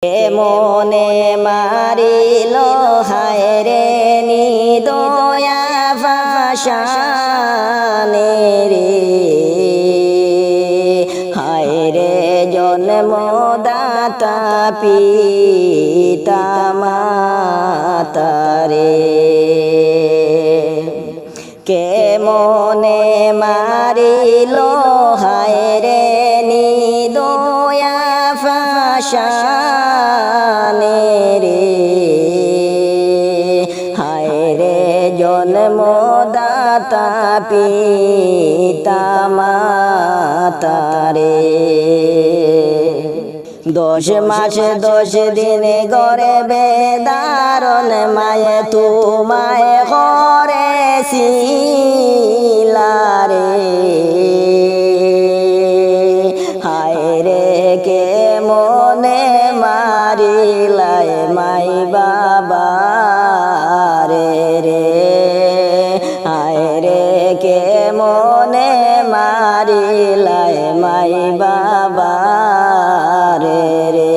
মনে মারিল হায় রে নিদয়া ভাষানে রে হায় রে জন্মদাতা পিতা মাতা রে কে মনে মারিল হায় রে নিদয়া ভাষানে রে হায় রে জন্মদাতা পিতা মাতা রে 10 মাস 10 দিন গর্ভে ধারণ মায়ে তোমায় করেছিলা রে হায় রে কে মনে মারিলাই মাই বাবা রে রে হায় রে কে মনে মারিলাই মাই বাবা রে রে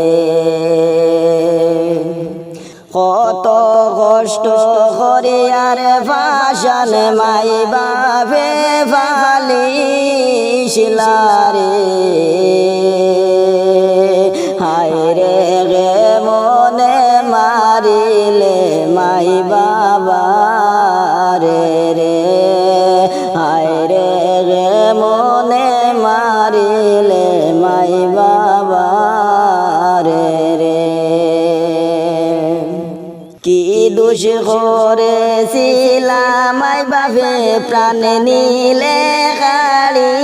কত কষ্ট করে আর ভাষণ মাই বাপে ফালিছিলা রে হায় রে গে মনে মারিলে মাই বাবা রে রে হায় রে গে মনে মারিলে মাই বাবা রে রে কি দোষ করেছিলাম মাই বাপে প্রাণ নিলে কালিয়া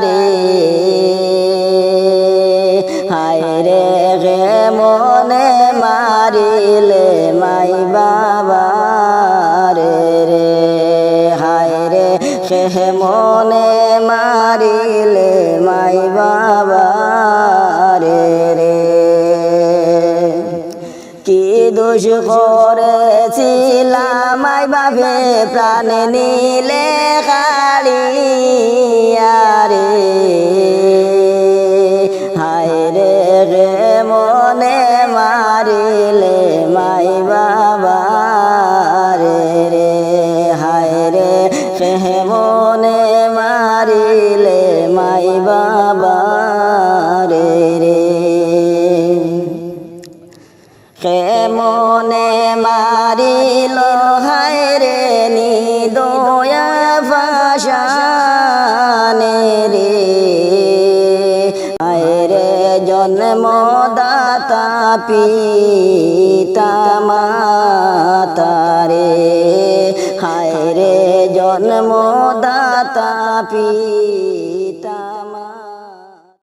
রে হায় রে গে মনে মারিলে মাই বাবা রে রে হায় রে গে মনে মারিলে মাই বাবা রে রে কি দোষ করেছিলাম মাই বাপে প্রাণ নিলে কালিয়া রে হায় রে গে মনে মারিলে মাই বাবা রে রে হায় রে গে মনে মারিলে মাই বাবা রে রে কে মনে মারিল হায় রে নিদয়া ভাষানে রে হায় রে জন্মদাতা পিতা মাতা রে হায় রে জন্মদাতা পিতা মাতা।